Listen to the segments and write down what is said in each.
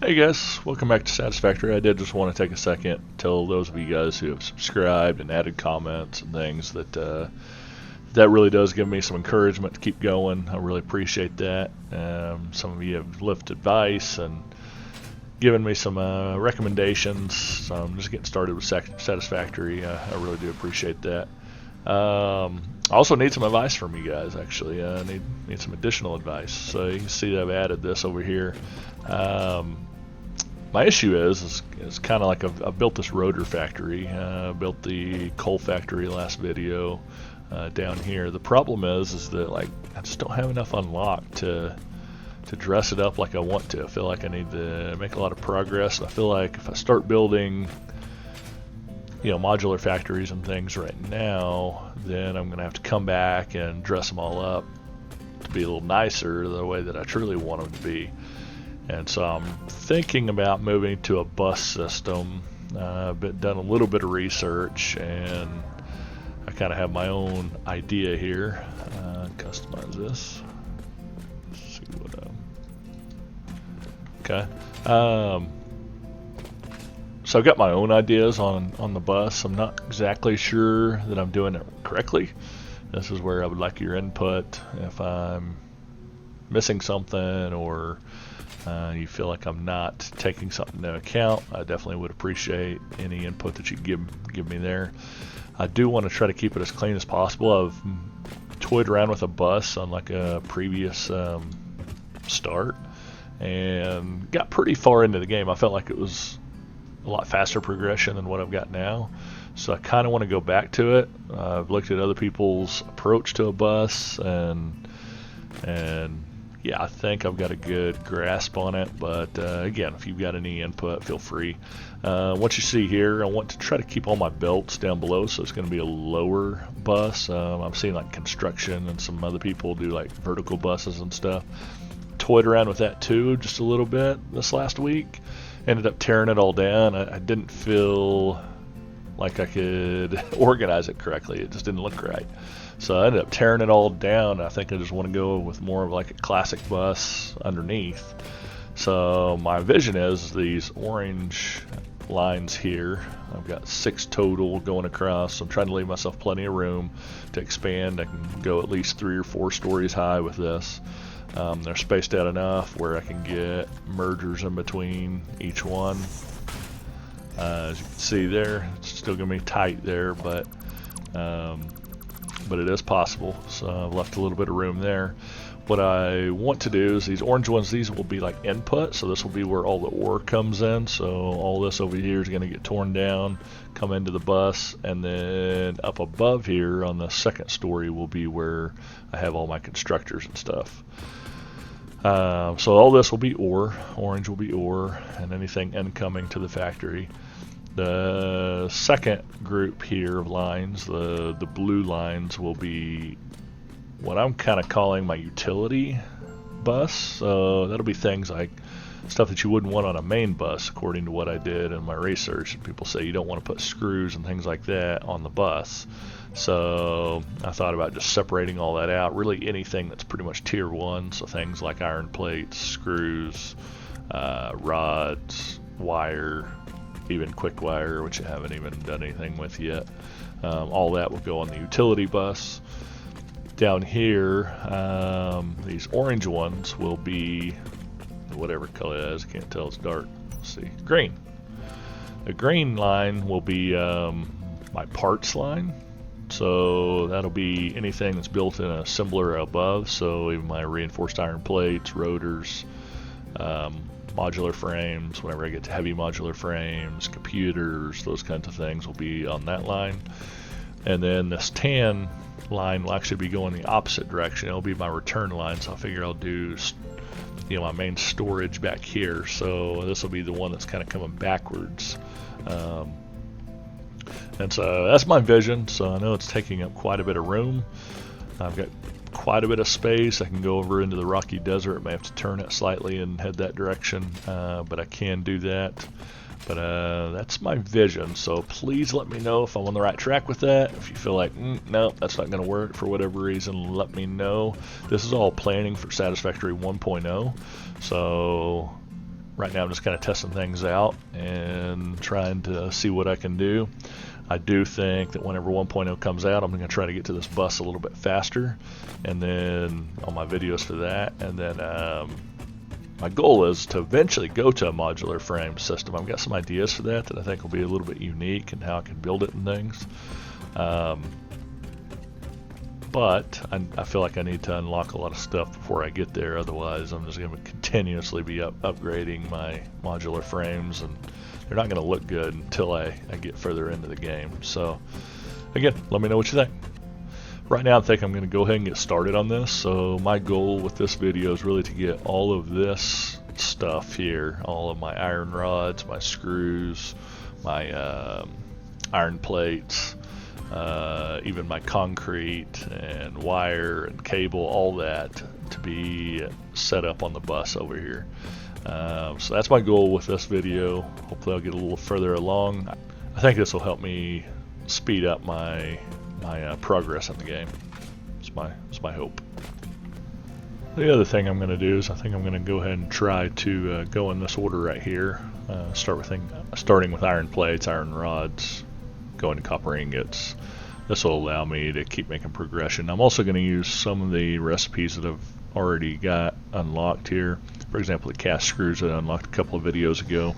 Hey guys, welcome back to Satisfactory. I did just want to take a second to tell those of you guys who have subscribed and added comments and things that that really does give me some encouragement to keep going. I really appreciate that. Some of you have left advice and given me some recommendations. So I'm just getting started with Satisfactory. I really do appreciate that. I also need some advice from you guys, actually. I need some additional advice. So you can see that I've added this over here. My issue is kind of like I've built this rotor factory. Built the coal factory last video down here. The problem is that like I just don't have enough unlocked to dress it up like I want to. I feel like I need to make a lot of progress. I feel like if I start building modular factories and things right now, then I'm gonna have to come back and dress them all up to be a little nicer the way that I truly want them to be. And so I'm thinking about moving to a bus system. I've done a little bit of research and I kind of have my own idea here. Customize this. Let's see what okay. So I've got my own ideas on the bus. I'm not exactly sure that I'm doing it correctly. This is where I would like your input. If I'm missing something or you feel like I'm not taking something into account, I definitely would appreciate any input that you give me there. I do want to try to keep it as clean as possible. I've toyed around with a bus on like a previous start and got pretty far into the game. I felt like it was a lot faster progression than what I've got now, so I kind of want to go back to it. I've looked at other people's approach to a bus and yeah, I think I've got a good grasp on it, but again, if you've got any input, feel free. What you see here, I want to try to keep all my belts down below, so it's going to be a lower bus. I'm seeing like construction and some other people do like vertical buses and stuff. Toyed around with that too just a little bit this last week. Ended up tearing it all down. I didn't feel like I could organize it correctly. It just didn't look right. So I ended up tearing it all down. I think I just want to go with more of like a classic bus underneath. So my vision is these orange lines here. I've got 6 total going across. So I'm trying to leave myself plenty of room to expand. I can go at least 3 or 4 stories high with this. They're spaced out enough where I can get mergers in between each one. As you can see there, it's still going to be tight there, but it is possible. So I've left a little bit of room there. What I want to do is these orange ones, these will be like input, so this will be where all the ore comes in. So all this over here is going to get torn down, come into the bus, and then up above here on the second story will be where I have all my constructors and stuff. So all this will be ore, orange will be ore, and anything incoming to the factory. The second group here of lines, the blue lines, will be what I'm kind of calling my utility bus. So that'll be things like stuff that you wouldn't want on a main bus, according to what I did in my research. And people say you don't want to put screws and things like that on the bus. So I thought about just separating all that out. Really anything that's pretty much tier 1, so things like iron plates, screws, rods, wire, even quick wire, which I haven't even done anything with yet. All that will go on the utility bus. Down here, these orange ones will be whatever color it is. I can't tell, it's dark. Let's see, green. The green line will be my parts line. So that'll be anything that's built in a assembler above. So even my reinforced iron plates, rotors, modular frames, whenever I get to heavy modular frames, computers, those kinds of things will be on that line. And then this tan line will actually be going the opposite direction. It'll be my return line, so I figure I'll do my main storage back here. So this will be the one that's kind of coming backwards. And so that's my vision. So I know it's taking up quite a bit of room. I've got quite a bit of space. I can go over into the rocky desert. I may have to turn it slightly and head that direction, but I can do that. But that's my vision, so please let me know if I'm on the right track with that. If you feel like, no, that's not going to work for whatever reason, let me know. This is all planning for Satisfactory 1.0, so right now I'm just kind of testing things out and trying to see what I can do. I do think that whenever 1.0 comes out, I'm going to try to get to this bus a little bit faster, and then on my videos for that, and then my goal is to eventually go to a modular frame system. I've got some ideas for that I think will be a little bit unique and how I can build it and things. But I feel like I need to unlock a lot of stuff before I get there. Otherwise, I'm just going to continuously be upgrading my modular frames, and they're not going to look good until I get further into the game. So, again, let me know what you think. Right now, I think I'm going to go ahead and get started on this. So my goal with this video is really to get all of this stuff here, all of my iron rods, my screws, my iron plates, even my concrete and wire and cable, all that to be set up on the bus over here. So that's my goal with this video. Hopefully I'll get a little further along. I think this will help me speed up my progress in the game. It's my hope. The other thing I'm going to do is I think I'm going to go ahead and try to go in this order right here. Starting with iron plates, iron rods, going to copper ingots. This will allow me to keep making progression. I'm also going to use some of the recipes that I've already got unlocked here. For example, the cast screws that I unlocked a couple of videos ago.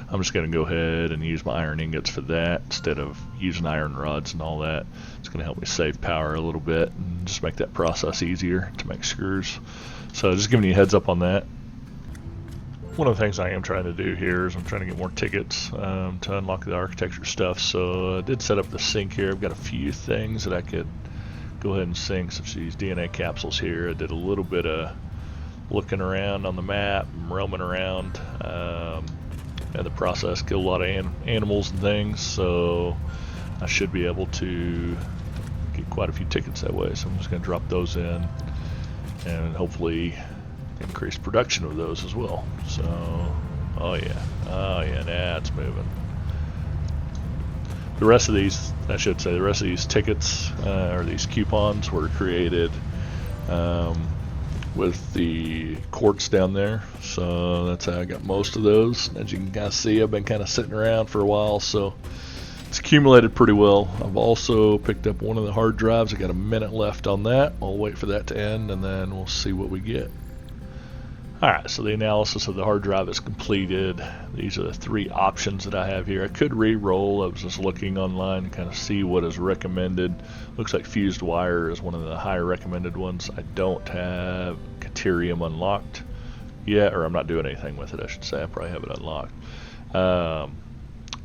I'm just going to go ahead and use my iron ingots for that instead of using iron rods and all that. It's going to help me save power a little bit and just make that process easier to make screws. So just giving you a heads up on that. One of the things I am trying to do here is I'm trying to get more tickets to unlock the architecture stuff. So I did set up the sync here. I've got a few things that I could go ahead and sync, such as these DNA capsules here. I did a little bit of looking around on the map, roaming around. And the process killed a lot of animals and things, so I should be able to get quite a few tickets that way. So I'm just going to drop those in and hopefully increase production of those as well. So, oh yeah, now it's moving. The rest of these, I should say, the rest of these tickets or these coupons were created with the quartz down there, so that's how I got most of those. As you can kind of see, I've been kind of sitting around for a while, so it's accumulated pretty well. I've also picked up one of the hard drives. I got a minute left on that. I'll wait for that to end and then we'll see what we get. Alright, so the analysis of the hard drive is completed. These are the three options that I have here. I could re-roll. I was just looking online to kind of see what is recommended. Looks like fused wire is one of the higher recommended ones. I don't have Caterium unlocked yet, or I'm not doing anything with it, I should say. I probably have it unlocked. But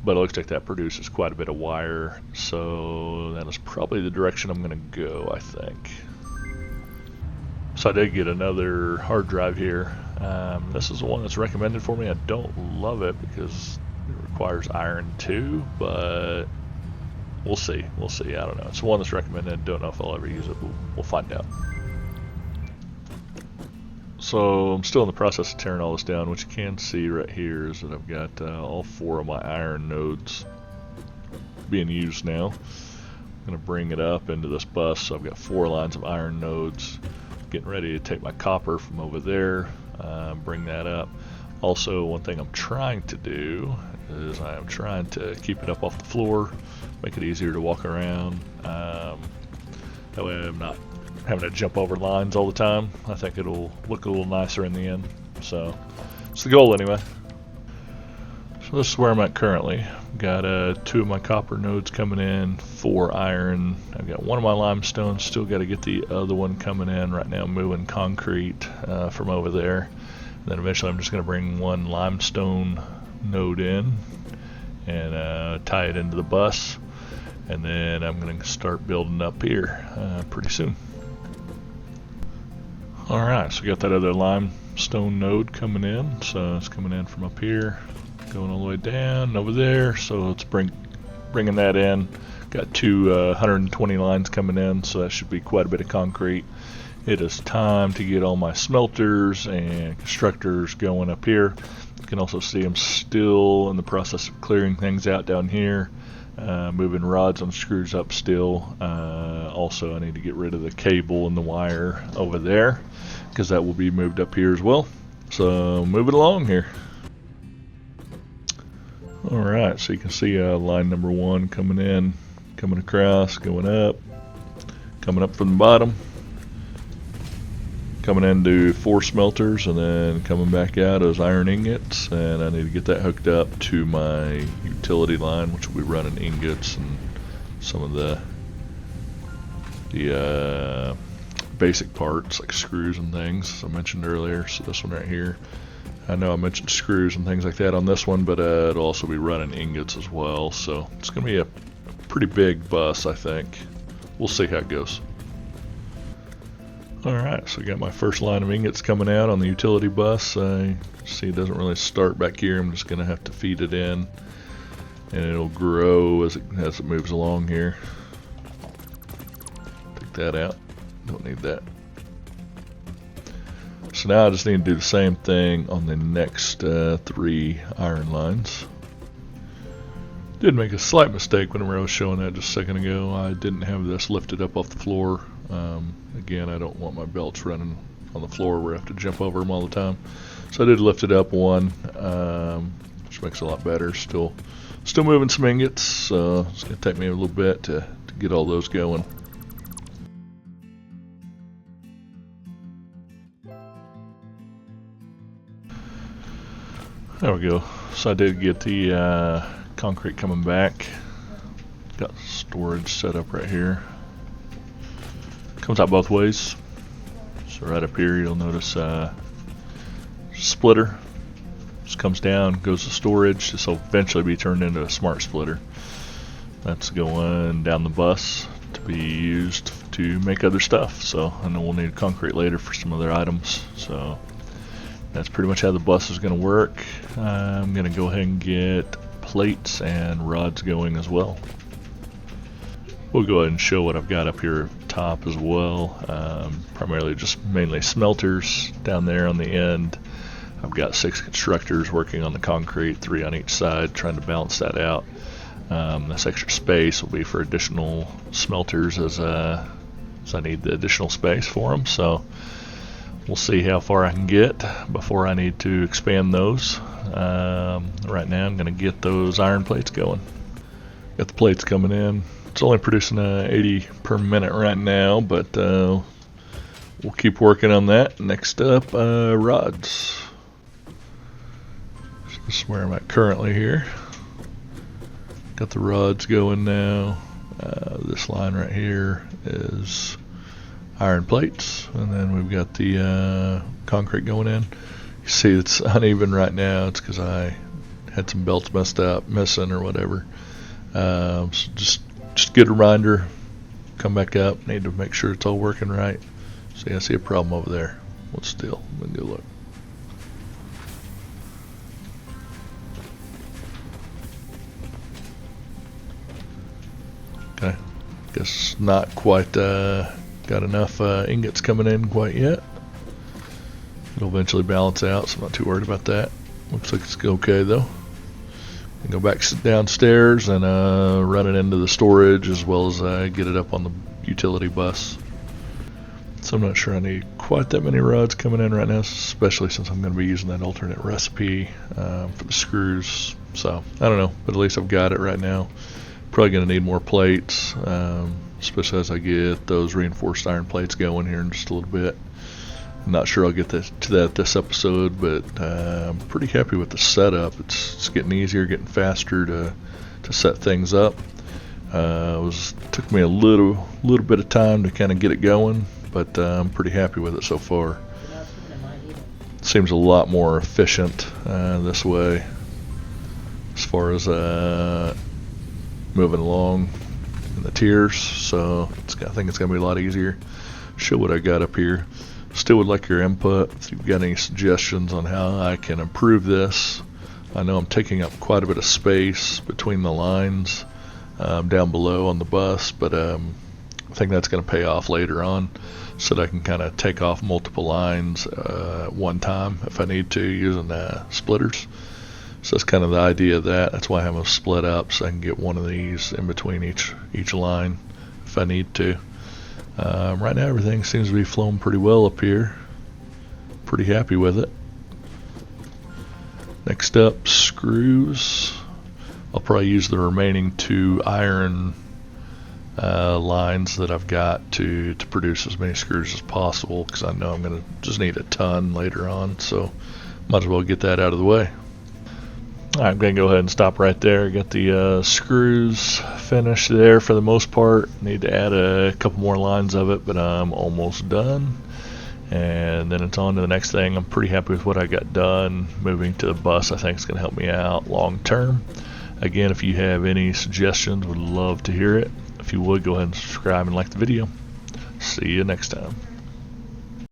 it looks like that produces quite a bit of wire, so that is probably the direction I'm going to go, I think. So I did get another hard drive here. This is the one that's recommended for me. I don't love it because it requires iron too, but we'll see. We'll see. I don't know. It's the one that's recommended. Don't know if I'll ever use it. We'll find out. So I'm still in the process of tearing all this down. What you can see right here is that I've got all four of my iron nodes being used now. I'm going to bring it up into this bus. So I've got 4 lines of iron nodes. Getting ready to take my copper from over there, bring that up. Also, one thing I'm trying to do is I am trying to keep it up off the floor, make it easier to walk around. That way I'm not having to jump over lines all the time. I think it'll look a little nicer in the end. So it's the goal anyway. So this is where I'm at currently. Got 2 of my copper nodes coming in, 4 iron. I've got 1 of my limestone. Still got to get the other one coming in. Right now I'm moving concrete from over there. And then eventually I'm just going to bring 1 limestone node in and tie it into the bus. And then I'm going to start building up here pretty soon. Alright, so we got that other limestone node coming in. So it's coming in from up here, going all the way down over there. So it's bringing that in. Got 120 lines coming in, so that should be quite a bit of concrete. It is time to get all my smelters and constructors going up here. You can also see I'm still in the process of clearing things out down here, moving rods and screws up still. Also, I need to get rid of the cable and the wire over there because that will be moved up here as well. So moving along here. Alright, so you can see line number 1 coming in, coming across, going up, coming up from the bottom, coming into 4 smelters, and then coming back out as iron ingots. And I need to get that hooked up to my utility line, which will be running ingots and some of the basic parts like screws and things, as I mentioned earlier. So this one right here, I know I mentioned screws and things like that on this one, but it'll also be running ingots as well. So it's going to be a pretty big bus, I think. We'll see how it goes. Alright, so I got my first line of ingots coming out on the utility bus. I see it doesn't really start back here. I'm just going to have to feed it in, and it'll grow as it moves along here. Take that out. Don't need that. So now I just need to do the same thing on the next 3 iron lines. Did make a slight mistake whenever I was showing that just a second ago. I didn't have this lifted up off the floor. Again, I don't want my belts running on the floor where I have to jump over them all the time. So I did lift it up one, which makes it a lot better. Still moving some ingots, so it's going to take me a little bit to get all those going. There we go. So I did get the concrete coming back. Got storage set up right here. Comes out both ways. So right up here you'll notice splitter. Just comes down, goes to storage. This will eventually be turned into a smart splitter. That's going down the bus to be used to make other stuff. So I know we'll need concrete later for some other items. So that's pretty much how the bus is going to work. I'm going to go ahead and get plates and rods going as well. We'll go ahead and show what I've got up here at the top as well. Primarily just mainly smelters down there on the end. I've got 6 constructors working on the concrete, 3 on each side, trying to balance that out. This extra space will be for additional smelters as I need the additional space for them. So we'll see how far I can get before I need to expand those. Right now I'm going to get those iron plates going. Got the plates coming in. It's only producing 80 per minute right now, but we'll keep working on that. Next up, rods. This is where I'm at currently here. Got the rods going now. This line right here is iron plates, and then we've got the concrete going in. You see it's uneven right now. It's because I had some belts missing or whatever. So just get a reminder, come back up, need to make sure it's all working right. See, I see a problem over there. Hold still, let me go look. Okay, guess not quite got enough ingots coming in quite yet. It'll eventually balance out, so I'm not too worried about that. Looks like it's okay though. And go back downstairs and run it into the storage as well as get it up on the utility bus. So I'm not sure I need quite that many rods coming in right now, especially since I'm going to be using that alternate recipe for the screws. So I don't know, but at least I've got it right now. Probably going to need more plates, especially as I get those reinforced iron plates going here in just a little bit. I'm not sure I'll get to that this episode, but I'm pretty happy with the setup. It's getting easier, getting faster to set things up. Took me a little bit of time to kind of get it going, but I'm pretty happy with it so far. Seems a lot more efficient this way as far as moving along in the tiers. So I think it's going to be a lot easier. Show what I got up here. Still would like your input if you've got any suggestions on how I can improve this. I know I'm taking up quite a bit of space between the lines down below on the bus, but I think that's going to pay off later on so that I can kind of take off multiple lines at one time if I need to using splitters. So that's kind of the idea of that. That's why I have them split up so I can get one of these in between each line if I need to. Right now everything seems to be flowing pretty well up here. Pretty happy with it. Next up, screws. I'll probably use the remaining 2 iron lines that I've got to produce as many screws as possible, because I know I'm going to just need a ton later on, so might as well get that out of the way. Alright, I'm going to go ahead and stop right there. Got the screws finished there for the most part. Need to add a couple more lines of it, but I'm almost done. And then it's on to the next thing. I'm pretty happy with what I got done. Moving to the bus, I think is going to help me out long term. Again, if you have any suggestions, would love to hear it. If you would, go ahead and subscribe and like the video. See you next time.